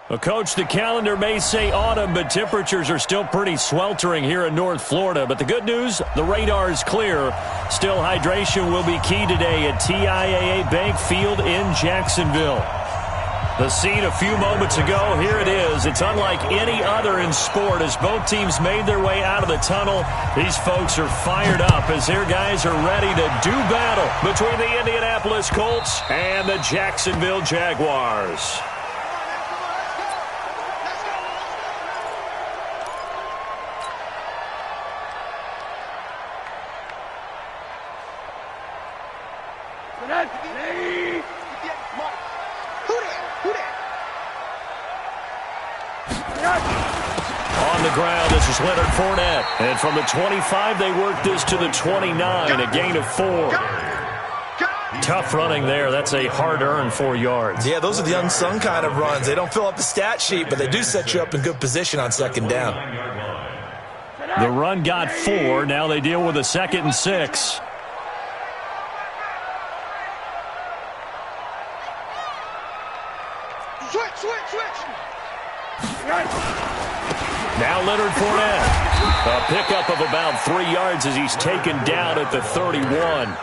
Well, Coach, the calendar may say autumn, but temperatures are still pretty sweltering here in North Florida. But the good news, the radar is clear. Still, hydration will be key today at TIAA Bank Field in Jacksonville. The scene a few moments ago, here it is. It's unlike any other in sport as both teams made their way out of the tunnel. These folks are fired up as their guys are ready to do battle between the Indianapolis Colts and the Jacksonville Jaguars. On the ground, this is Leonard Fournette. And from the 25, they work this to the 29, a gain of 4. Tough running there. That's a hard-earned 4 yards. Yeah, those are the unsung kind of runs. They don't fill up the stat sheet, but they do set you up in good position on second down. The run got 4. Now they deal with a 2nd and 6. Now Leonard Fournette. A pickup of about 3 yards as he's taken down at the 31.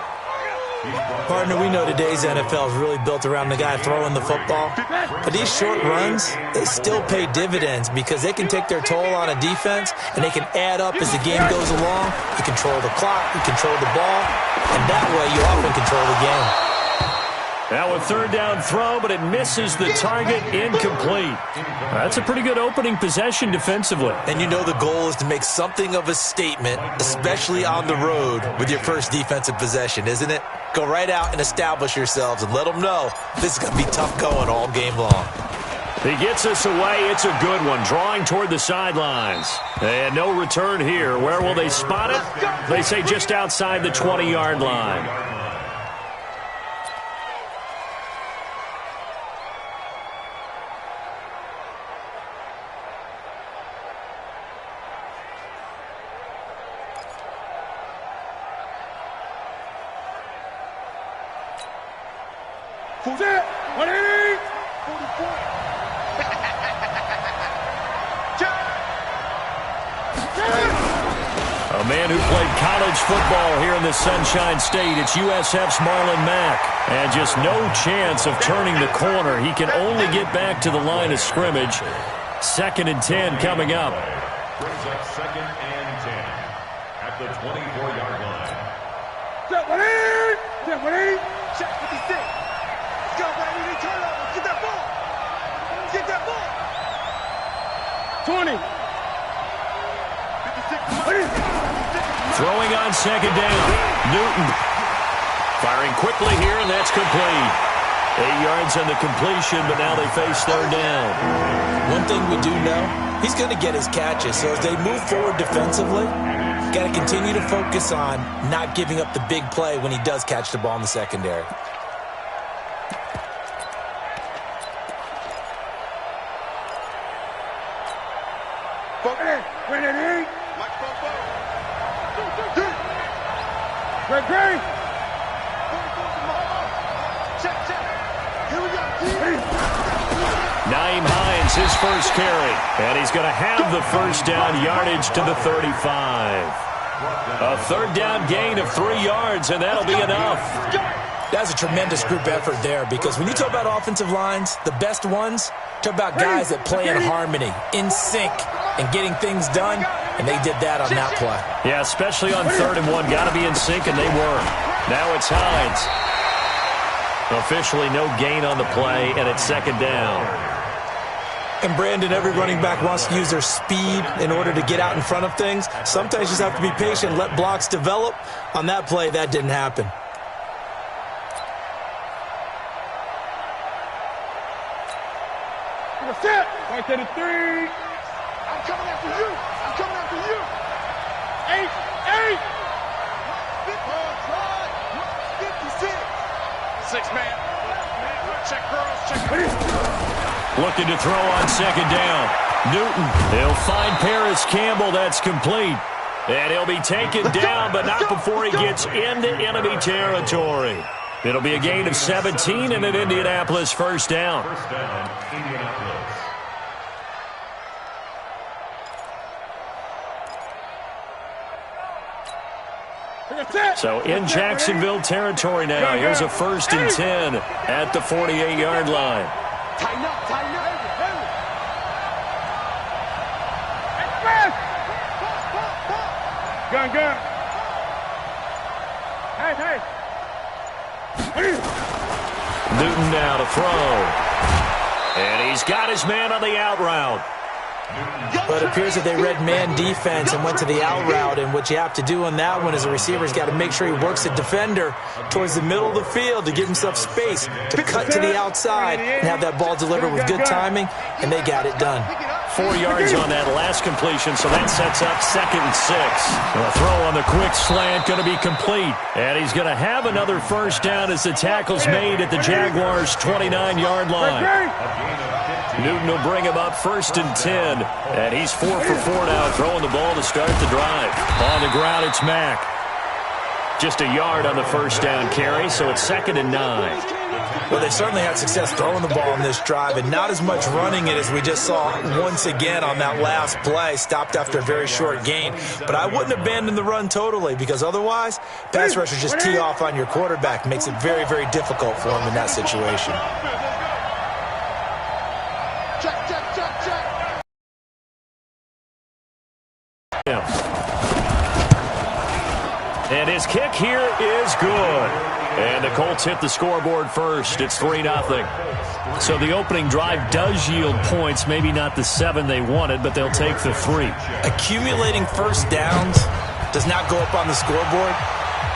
Partner, we know today's NFL is really built around the guy throwing the football. But these short runs, they still pay dividends because they can take their toll on a defense and they can add up as the game goes along. You control the clock, you control the ball, and that way you often control the game. Now a 3rd down throw, but it misses the target, incomplete. That's a pretty good opening possession defensively. And you know the goal is to make something of a statement, especially on the road with your first defensive possession, isn't it? Go right out and establish yourselves and let them know this is going to be tough going all game long. He gets us away. It's a good one, drawing toward the sidelines. And no return here. Where will they spot it? They say just outside the 20-yard line. A man who played college football here in the Sunshine State. It's USF's Marlon Mack. And just no chance of turning the corner. He can only get back to the line of scrimmage. 2nd and 10 coming up. Brings up 2nd and 10 at the 24-yard line. Check 56. Let's go, baby. Turnover. Get that ball. Get that ball. 20. 56. Throwing on 2nd down. Newton. Firing quickly here, and that's complete. 8 yards on the completion, but now they face 3rd down. One thing we do know, he's going to get his catches. So as they move forward defensively, got to continue to focus on not giving up the big play when he does catch the ball in the secondary. Nyheim Hines, his first carry. And he's going to have the 1st down yardage to the 35. A 3rd down gain of 3 yards, and that'll be enough. That's a tremendous group effort there because when you talk about offensive lines, the best ones, talk about guys that play in harmony, in sync, and getting things done, and they did that on that play. Yeah, especially on 3rd and 1. Got to be in sync, and they were. Now it's Hines. Officially no gain on the play, and it's 2nd down. And Brandon, every running back wants to use their speed in order to get out in front of things. Sometimes you just have to be patient, let blocks develop. On that play, that didn't happen. Right to the 3. I'm coming after you. I'm coming after you. 8. 56. 6-man. Check girls. Check. Looking to throw on 2nd down. Newton. He'll find Paris Campbell. That's complete. And he'll be taken down, but not before he gets into enemy territory. It'll be a gain of 17 and an Indianapolis 1st down. First down, Indianapolis. So in Jacksonville territory now. Here's a 1st and 10 at the 48-yard line. Tighten up, tighten up. Gun, gun. Hey. Newton now to throw. And he's got his man on the out route. But it appears that they read man defense and went to the out route, and what you have to do on that one is the receiver's got to make sure he works the defender towards the middle of the field to give himself space to cut to the outside and have that ball delivered with good timing, and they got it done. 4 yards on that last completion, so that sets up 2nd and 6. The throw on the quick slant going to be complete. And he's going to have another 1st down as the tackle's made at the Jaguars' 29-yard line. Newton will bring him up 1st and 10. And he's 4 for 4 now, throwing the ball to start the drive. On the ground, it's Mack. Just a yard on the 1st down carry, so it's 2nd and 9. Well, they certainly had success throwing the ball in this drive, and not as much running it as we just saw once again on that last play, stopped after a very short gain. But I wouldn't abandon the run totally, because otherwise, pass rushers just tee off on your quarterback. Makes it very, very difficult for him in that situation. Check. And his kick here is good. And the Colts hit the scoreboard first. It's 3-0. So the opening drive does yield points. Maybe not the 7 they wanted, but they'll take the 3. Accumulating 1st downs does not go up on the scoreboard,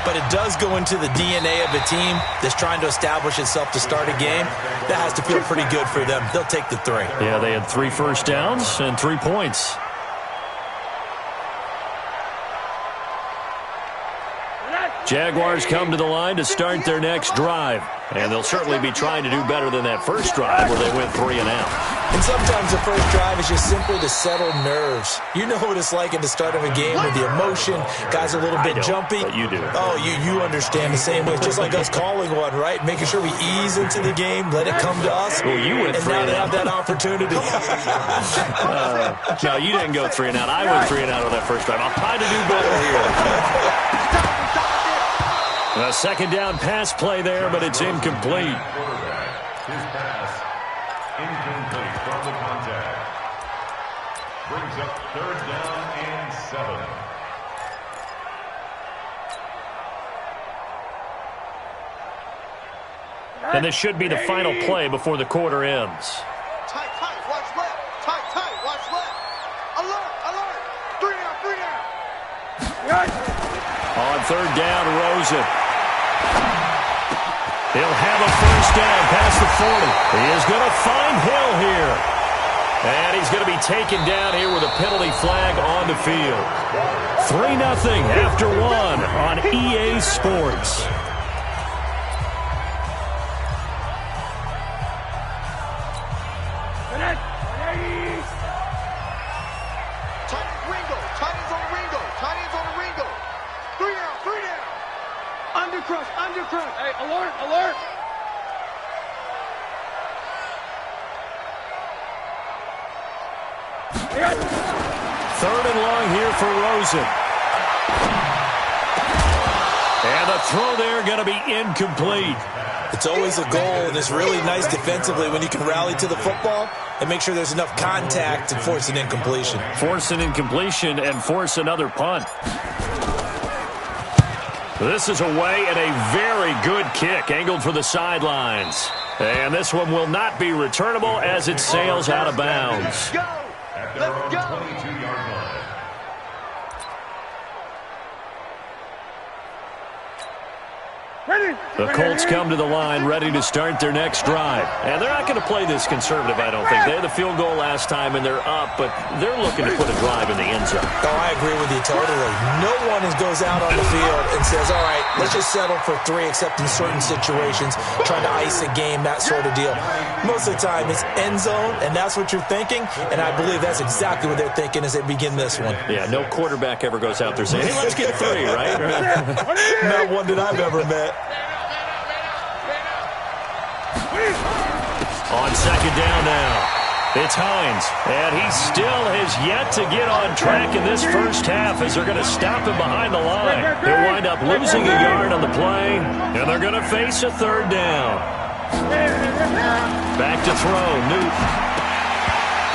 but it does go into the DNA of a team that's trying to establish itself to start a game. That has to feel pretty good for them. They'll take the 3. Yeah, they had 3 1st downs and 3 points. Jaguars come to the line to start their next drive. And they'll certainly be trying to do better than that first drive where they went 3 and out. And sometimes the first drive is just simply to settle nerves. You know what it's like at the start of a game with the emotion. Guys are a little bit jumpy. But you do. Oh, you understand the same way. It's just like us calling one, right? Making sure we ease into the game, let it come to us. Well, you went 3 and and now out. they have that opportunity. No, you didn't go 3 and out. I went 3 and out on that first drive. I'll try to do better here. A 2nd down pass play there, but it's incomplete. His pass incomplete from the contact. Brings up 3rd down and 7. And this should be the final play before the quarter ends. Tight, watch left. Tight, watch left. Alert. 3 down. On 3rd down, Rosen. He'll have a 1st down past the 40. He is going to find Hill here. And he's going to be taken down here with a penalty flag on the field. 3-0 after 1 on EA Sports. Undercrush. Hey, alert. 3rd and long here for Rosen. And the throw there going to be incomplete. It's always a goal, and it's really nice defensively when you can rally to the football and make sure there's enough contact and force an incompletion. Force an incompletion and force another punt. This is away and a very good kick angled for the sidelines. And this one will not be returnable as it sails out of bounds. At their own 22-yard line. The Colts come to the line ready to start their next drive. And they're not going to play this conservative, I don't think. They had the field goal last time, and they're up, but they're looking to put a drive in the end zone. Oh, I agree with you totally. No one goes out on the field and says, all right, let's just settle for 3, except in certain situations, trying to ice a game, that sort of deal. Most of the time, it's end zone, and that's what you're thinking, and I believe that's exactly what they're thinking as they begin this one. Yeah, no quarterback ever goes out there saying, hey, let's get 3, right? Not one that I've ever met. On 2nd down now. It's Hines, and he still has yet to get on track in this first half as they're going to stop him behind the line. He'll wind up losing a yard on the play, and they're going to face a third down. Back to throw, Newton.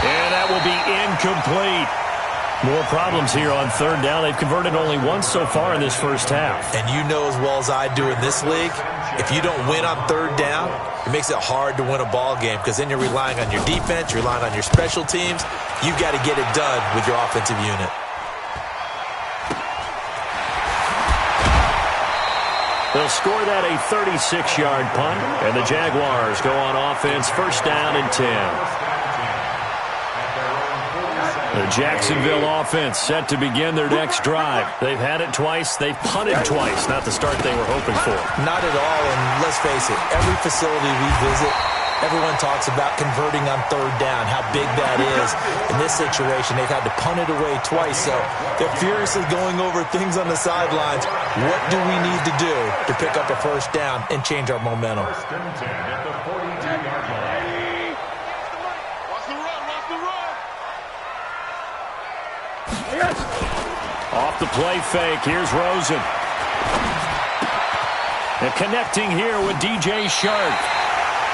And that will be incomplete. More problems here on third down. They've converted only once so far in this first half. And you know as well as I do in this league, if you don't win on third down, it makes it hard to win a ball game because then you're relying on your defense, you're relying on your special teams. You've got to get it done with your offensive unit. They'll score that a 36-yard punt, and the Jaguars go on offense first down and 10. The Jacksonville offense set to begin their next drive. They've had it twice. They've punted twice. Not the start they were hoping for. Not at all, and let's face it, every facility we visit, everyone talks about converting on third down, how big that is. In this situation, they've had to punt it away twice, so they're furiously going over things on the sidelines. What do we need to do to pick up a first down and change our momentum? First and 10 at the 42-yard line. Off the play fake, here's Rosen. And connecting here with DJ Shark.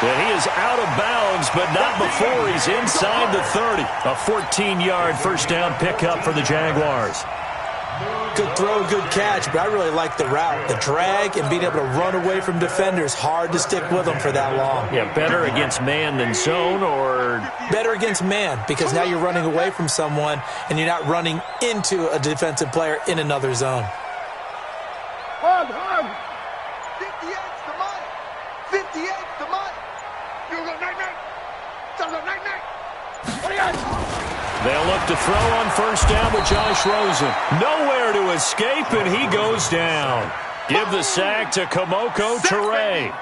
And he is out of bounds, but not before he's inside the 30. A 14-yard first down pickup for the Jaguars. Good throw, good catch, but I really like the route. The drag and being able to run away from defenders, hard to stick with them for that long. Yeah, better against man than zone, or? Better against man, because now you're running away from someone and you're not running into a defensive player in another zone. Hug. 58's the money. 58's the money. You go night-night. Don't go night-night. What do you got? They'll look to throw on first down with Josh Rosen. Nowhere to escape, and he goes down. Give the sack to Kamoko Toure.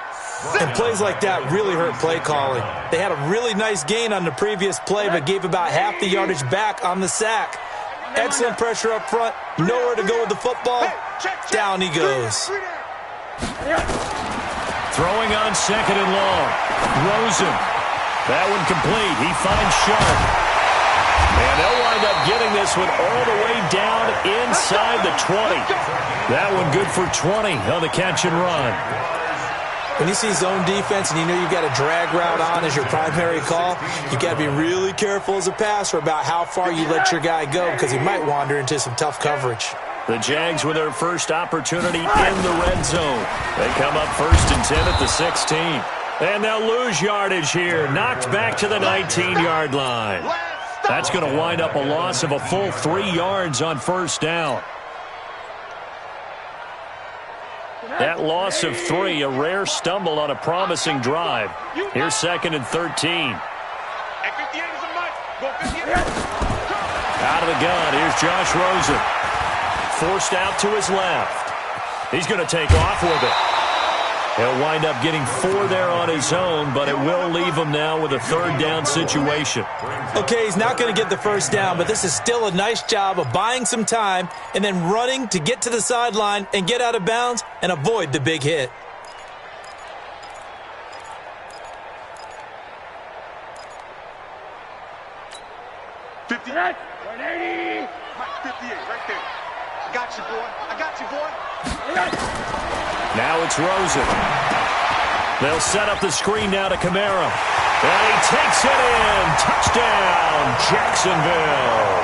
And plays like that really hurt play calling. They had a really nice gain on the previous play, but gave about half the yardage back on the sack. Excellent pressure up front. Nowhere to go with the football. Down he goes. Throwing on second and long. Rosen. That one complete. He finds Sharp. And they'll wind up getting this one all the way down inside the 20. That one good for 20 on the catch and run. When you see zone defense and you know you've got a drag route on as your primary call, you've got to be really careful as a passer about how far you let your guy go because he might wander into some tough coverage. The Jags with their first opportunity in the red zone. They come up first and 10 at the 16. And they'll lose yardage here. Knocked back to the 19-yard line. That's going to wind up a loss of a full 3 yards on first down. That loss of 3, a rare stumble on a promising drive. Here's second and 13. Out of the gun, here's Josh Rosen. Forced out to his left. He's going to take off with it. He'll wind up getting 4 there on his own, but it will leave him now with a third down situation. Okay, he's not going to get the first down, but this is still a nice job of buying some time and then running to get to the sideline and get out of bounds and avoid the big hit. $58. 180. 58 right there. I got you, boy. Now it's Rosen. They'll set up the screen now to Kamara. And he takes it in. Touchdown, Jacksonville.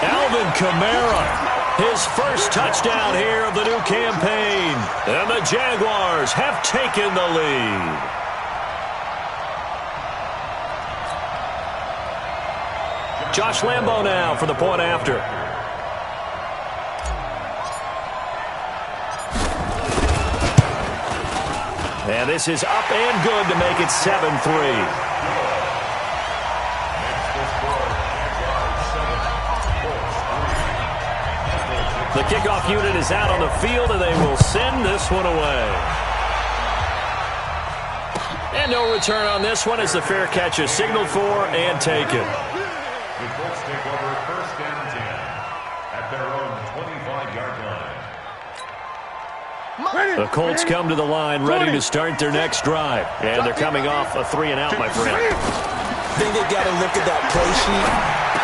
Alvin Kamara, his first touchdown here of the new campaign. And the Jaguars have taken the lead. Josh Lambo now for the point after. And this is up and good to make it 7-3. The kickoff unit is out on the field, and they will send this one away. And no return on this one as the fair catch is signaled for and taken. The Colts take over first and 10 at their own 25-yard line. The Colts come to the line ready to start their next drive. And they're coming off a 3-and-out, my friend. I think they've got to look at that play sheet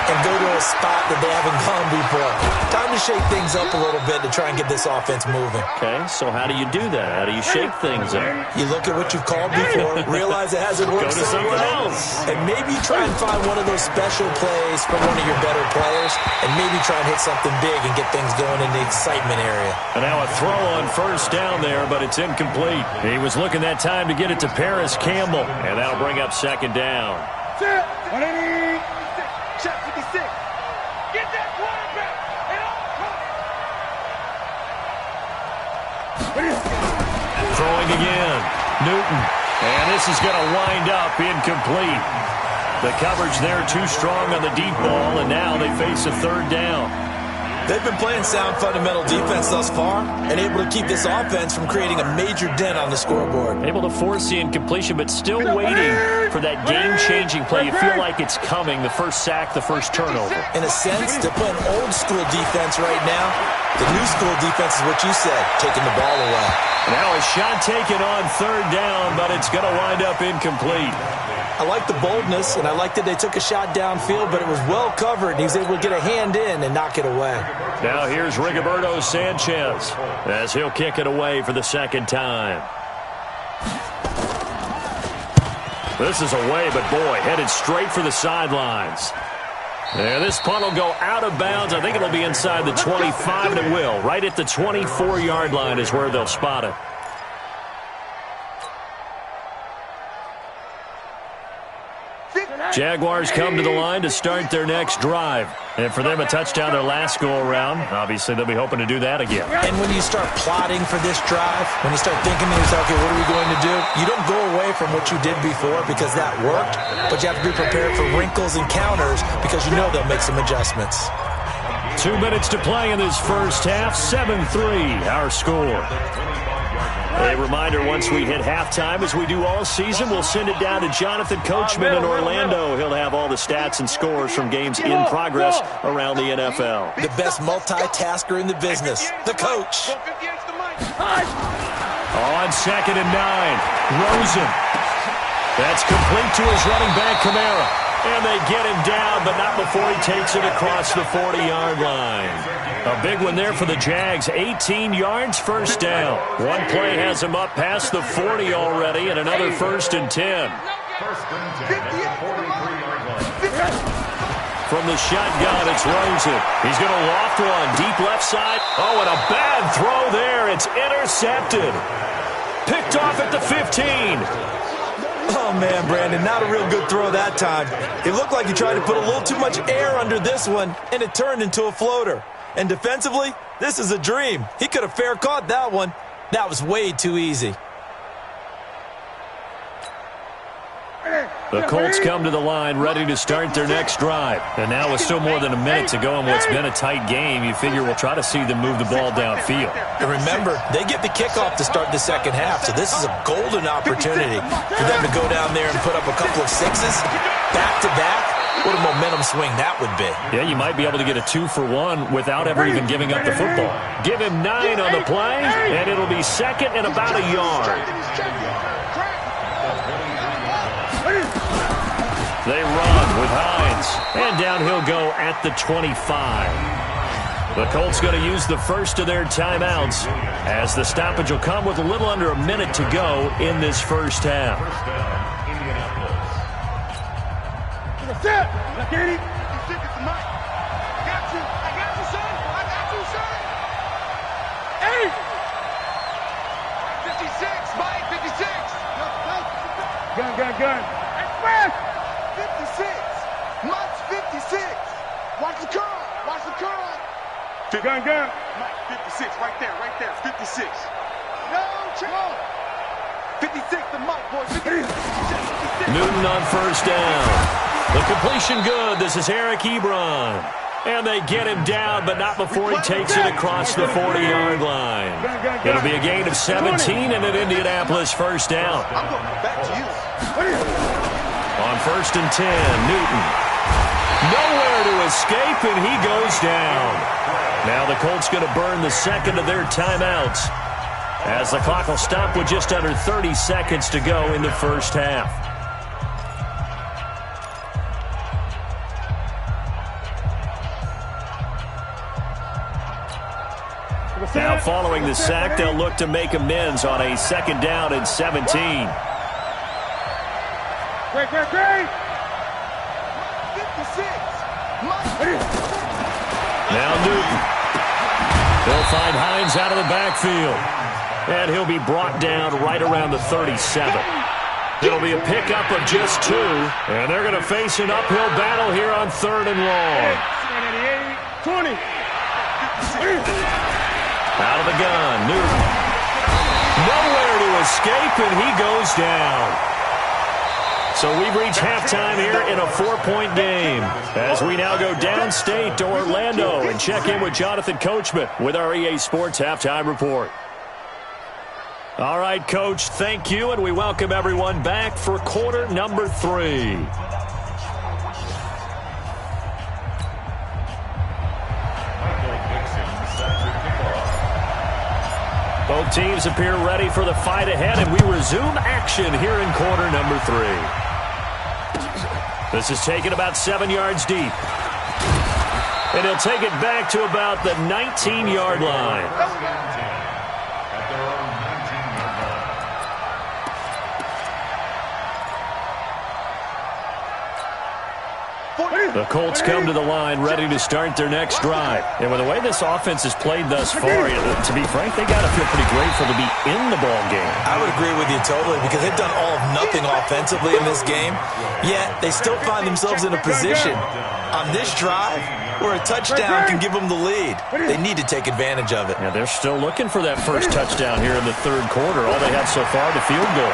and go to a spot that they haven't gone before. Time to shake things up a little bit to try and get this offense moving. Okay, so how do you do that? How do you shake things up? You look at what you've called before, realize it hasn't worked Go to so something well, else. and maybe try and find one of those special plays from one of your better players, and maybe try and hit something big and get things going in the excitement area. And now a throw on first down there, but it's incomplete. He was looking that time to get it to Paris Campbell, and that'll bring up second down. 180. Shot 56. Get that quarterback. Throwing again. Newton. And this is going to wind up incomplete. The coverage there too strong on the deep ball, and now they face a third down. They've been playing sound fundamental defense thus far and able to keep this offense from creating a major dent on the scoreboard. Able to force the incompletion, but still waiting for that game-changing play. You feel like it's coming, the first sack, the first turnover. In a sense, they're playing old-school defense right now. The new-school defense is what you said, taking the ball away. Now a shot taken on third down, but it's going to wind up incomplete. I like the boldness, and I like that they took a shot downfield, but it was well covered, and he was able to get a hand in and knock it away. Now here's Rigoberto Sanchez as he'll kick it away for the second time. This is away, but boy, headed straight for the sidelines. And this punt will go out of bounds. I think it'll be inside the 25, and it will. Right at the 24-yard line is where they'll spot it. Jaguars come to the line to start their next drive. And for them, a touchdown their last go-around. Obviously, they'll be hoping to do that again. And when you start plotting for this drive, when you start thinking to yourself, okay, what are we going to do? You don't go away from what you did before because that worked, but you have to be prepared for wrinkles and counters because you know they'll make some adjustments. 2 minutes to play in this first half. 7-3, our score. A reminder, once we hit halftime, as we do all season, we'll send it down to Jonathan Coachman in Orlando. He'll have all the stats and scores from games in progress around the NFL. The best multitasker in the business, the coach. On 2nd and 9, Rosen. That's complete to his running back, Kamara. And they get him down, but not before he takes it across the 40-yard line. A big one there for the Jags. 18 yards, first down. One play has him up past the 40 already, and another 1st and 10. First and 10 at the 43-yard line. From the shotgun, it's Rosen. He's going to loft one, deep left side. Oh, and a bad throw there. It's intercepted. Picked off at the 15. Oh, man, Brandon, not a real good throw that time. It looked like he tried to put a little too much air under this one, and it turned into a floater. And defensively, this is a dream. He could have fair caught that one. That was way too easy. The Colts come to the line ready to start their next drive. And now with still more than a minute to go in what's been a tight game, you figure we'll try to see them move the ball downfield. And remember, they get the kickoff to start the second half, so this is a golden opportunity for them to go down there and put up a couple of sixes back-to-back. What a momentum swing that would be. Yeah, you might be able to get a 2-for-1 without ever even giving up the football. Give him 9 on the play, and it'll be second and about a yard. They run with Hines, and down he'll go at the 25. The Colts going to use the first of their timeouts as the stoppage will come with a little under a minute to go in this first half. That's it. Look at it. You think it's mine. I got you. I got you, son. I got you, son. Hey. 56. Mike, 56. Gun. Express. 56. Mike's 56. Watch the curl. Watch the curl. Gun. Mike, 56. Right there. 56. No, check. 56 to Mike, boy. 56. Newton on first down. The completion good. This is Eric Ebron. And they get him down, but not before he takes it across the 40-yard line. It'll be a gain of 17 and an Indianapolis first down. I'm going back to you. On 1st and 10, Newton. Nowhere to escape, and he goes down. Now the Colts going to burn the second of their timeouts as the clock will stop with just under 30 seconds to go in the first half. Now following the sack, they'll look to make amends on a 2nd down and 17. Great. 56. Now Newton. They'll find Hines out of the backfield. And he'll be brought down right around the 37. It'll be a pickup of just 2. And they're going to face an uphill battle here on 3rd and long. 20. Out of the gun, Newton. Nowhere to escape, and he goes down. So we've reached halftime here in a 4-point game as we now go downstate to Orlando and check in with Jonathan Coachman with our EA Sports Halftime Report. All right, Coach, thank you, and we welcome everyone back for quarter number 3. Both teams appear ready for the fight ahead, and we resume action here in quarter number 3. This is taken about 7 yards deep. And he'll take it back to about the 19-yard line. The Colts come to the line ready to start their next drive. And with the way this offense has played thus far, to be frank, they got to feel pretty grateful to be in the ball game. I would agree with you totally because they've done all of nothing offensively in this game, yet they still find themselves in a position on this drive where a touchdown can give them the lead. They need to take advantage of it. Yeah, they're still looking for that first touchdown here in the 3rd quarter. All they have so far, the field goal.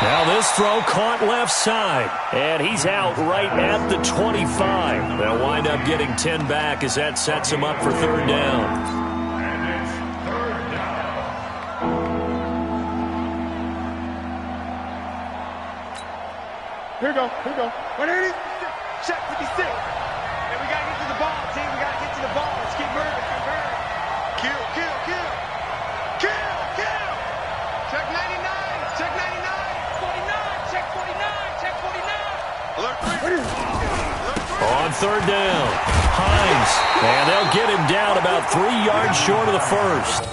Now this throw caught left side, and he's out right at the 25. They'll wind up getting 10 back as that sets him up for 3rd down. And it's 3rd down. Here we go. 180. Check 56. And we got to get to the ball, team. We got to get to the ball. Let's keep moving. Kill. Check 99. Check 99. 49. Check 49. Check 49. Alert 3. On 3rd down, Hines. And they'll get him down about 3 yards short of the first.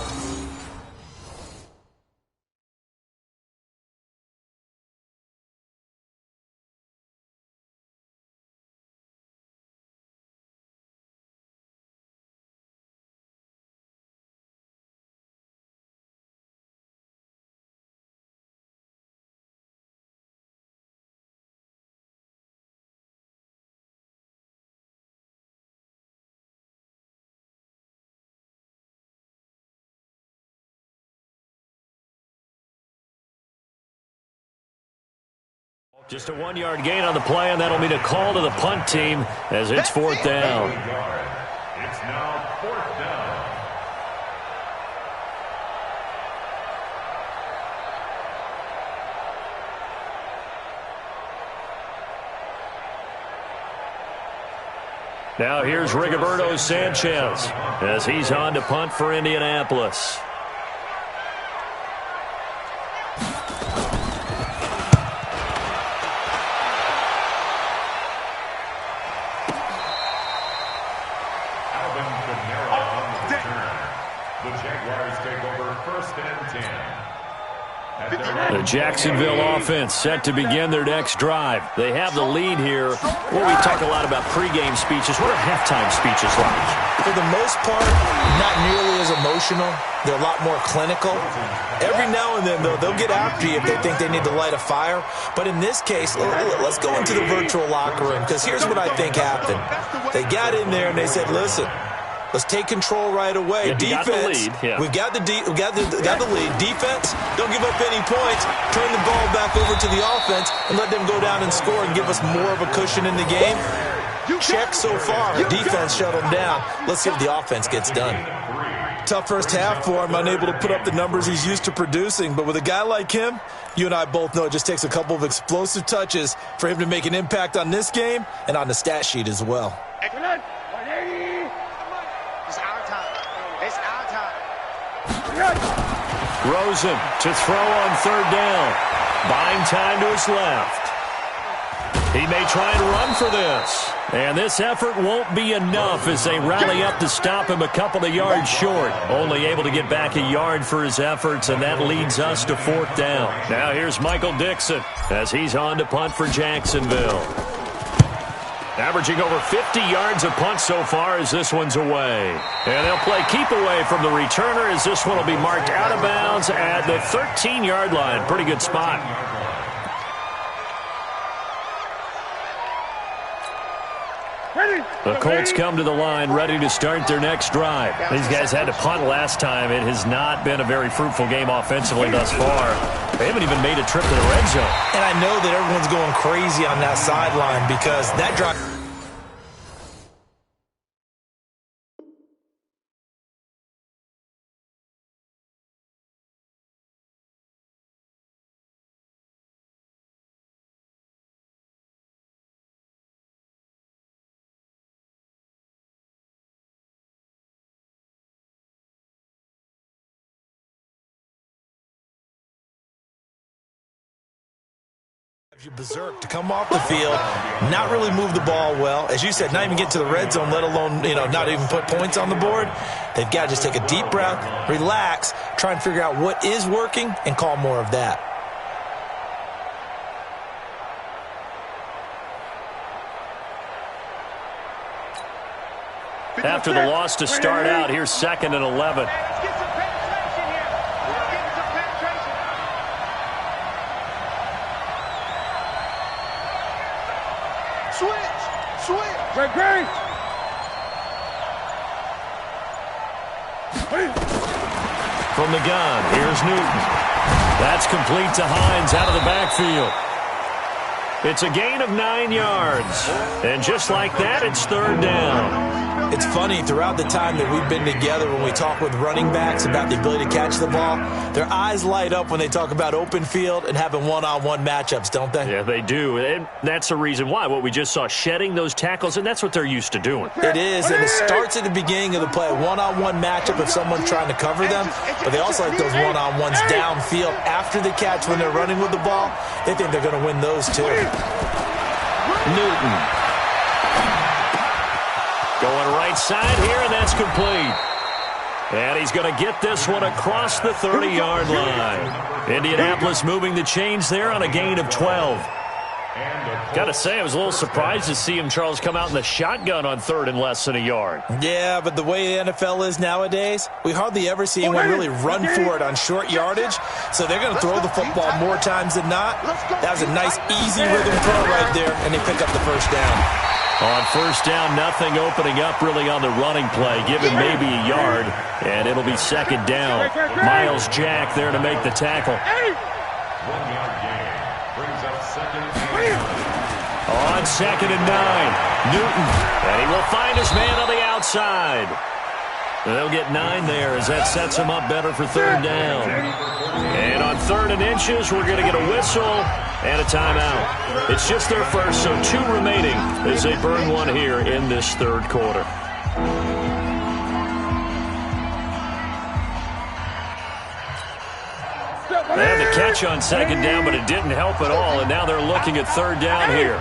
Just a 1-yard gain on the play, and that'll mean a call to the punt team as it's 4th down. It's now 4th down. Now here's Rigoberto Sanchez as he's on to punt for Indianapolis. The Jacksonville offense set to begin their next drive. They have the lead here. Well, we talk a lot about pregame speeches. What are halftime speeches like? For the most part, not nearly as emotional. They're a lot more clinical. Every now and then, though, they'll get after you if they think they need to light a fire. But in this case, let's go into the virtual locker room, because here's what I think happened. They got in there and they said, listen, let's take control right away. Yeah, defense, we've got the lead. Defense, don't give up any points. Turn the ball back over to the offense and let them go down and score and give us more of a cushion in the game. Check so far. Defense shut them down. Let's see if the offense gets done. Tough first half for him, unable to put up the numbers he's used to producing. But with a guy like him, you and I both know it just takes a couple of explosive touches for him to make an impact on this game and on the stat sheet as well. It's our time. It's our time. Rosen to throw on 3rd down. Buying time to his left. He may try and run for this. And this effort won't be enough as they rally up to stop him a couple of yards short. Only able to get back a yard for his efforts, and that leads us to 4th down. Now here's Michael Dixon as he's on to punt for Jacksonville. Averaging over 50 yards a punt so far as this one's away. And they'll play keep away from the returner as this one will be marked out of bounds at the 13-yard line. Pretty good spot. The Colts come to the line ready to start their next drive. These guys had to punt last time. It has not been a very fruitful game offensively thus far. They haven't even made a trip to the red zone. And I know that everyone's going crazy on that sideline because that drive... you berserk to come off the field, not really move the ball well. As you said, not even get to the red zone, let alone, not even put points on the board. They've got to just take a deep breath, relax, try and figure out what is working, and call more of that. After the loss to start out, here's 2nd and 11. Great. From the gun, here's Newton. That's complete to Hines out of the backfield. It's a gain of 9 yards. And just like that, it's 3rd down. It's funny, throughout the time that we've been together, when we talk with running backs about the ability to catch the ball, their eyes light up when they talk about open field and having one-on-one matchups, don't they? Yeah, they do. And that's the reason why. What we just saw, shedding those tackles, and that's what they're used to doing. It is, and it starts at the beginning of the play, a one-on-one matchup if someone's trying to cover them, but they also like those one-on-ones downfield after the catch when they're running with the ball. They think they're going to win those too. Newton. Going right side here, and that's complete. And he's going to get this one across the 30-yard line. Indianapolis moving the chains there on a gain of 12. Got to say, I was a little surprised to see him, Charles, come out in the shotgun on 3rd and less than a yard. Yeah, but the way the NFL is nowadays, we hardly ever see anyone really run for it on short yardage. So they're going to throw the football more times than not. That was a nice, easy rhythm throw right there, and they pick up the 1st down. On 1st down, nothing opening up really on the running play. Give him maybe a yard, and it'll be 2nd down. Miles Jack there to make the tackle. 1-yard gain brings up 2nd and 9. On 2nd and 9, Newton, and he will find his man on the outside. They'll get 9 there as that sets him up better for 3rd down. And on 3rd and inches, we're going to get a whistle and a timeout. It's just their first, so 2 remaining as they burn one here in this 3rd quarter. They had the catch on 2nd down, but it didn't help at all, and now they're looking at 3rd down here.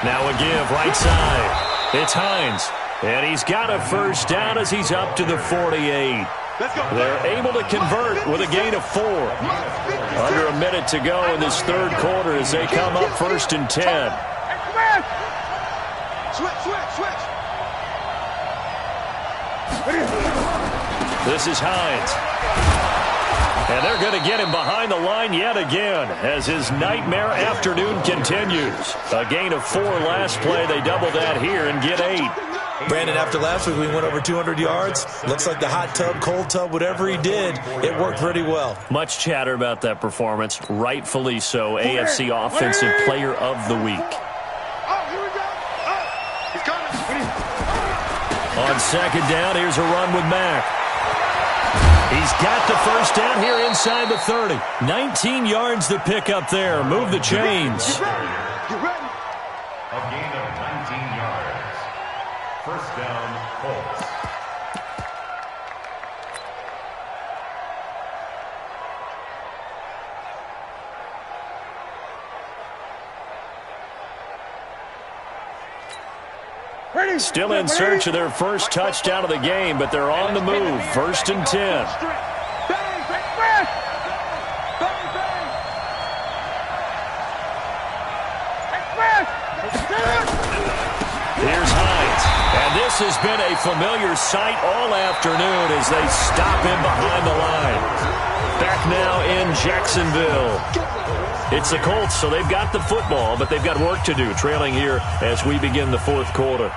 Now a give right side. It's Hines, and he's got a 1st down as he's up to the 48. They're able to convert with a gain of 4. Under a minute to go in this 3rd quarter as they come up 1st and 10. Switch. This is Hines. And they're going to get him behind the line yet again as his nightmare afternoon continues. A gain of 4 last play. They double that here and get 8. Brandon, after last week we went over 200 yards. Looks like the hot tub, cold tub, whatever he did, it worked pretty well. Much chatter about that performance. Rightfully so. AFC Offensive Player of the Week. On 2nd down, here's a run with Mack. He's got the 1st down here inside the 30. 19 yards to pick up there. Move the chains. A gain of 19 yards. 1st down, Colts. Still in search of their first touchdown of the game, but they're on the move. 1st and 10. Here's Hines. And this has been a familiar sight all afternoon as they stop him behind the line. Back now in Jacksonville. It's the Colts, so they've got the football, but they've got work to do, trailing here as we begin the 4th quarter.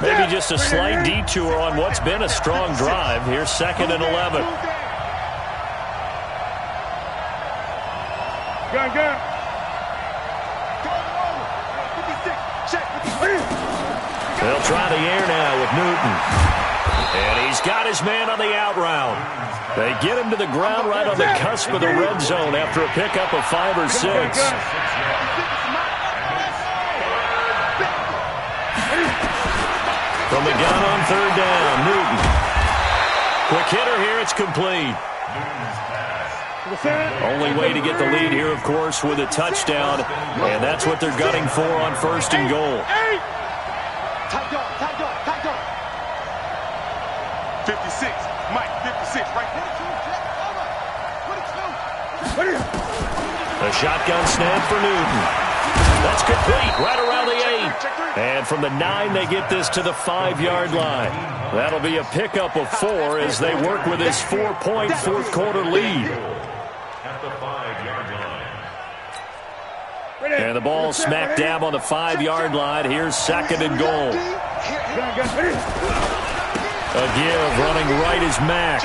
Maybe just a slight detour on what's been a strong drive. Here's 2nd and 11. Gun. They'll try the air now with Newton. And he's got his man on the out route. They get him to the ground right on the cusp of the red zone after a pickup of 5 or 6. From the gun on 3rd down, Newton. Quick hitter here, it's complete. Only way to get the lead here, of course, with a touchdown. And that's what they're gunning for on 1st and goal. 56, Mike, 56, right there. A shotgun snap for Newton. That's complete, right around the 8. And from the 9, they get this to the 5-yard line. That'll be a pickup of 4 as they work with this 4-point 4th quarter lead. At the 5-yard line. And the ball smack dab on the 5-yard line. Here's 2nd and goal. A give running right is Mack.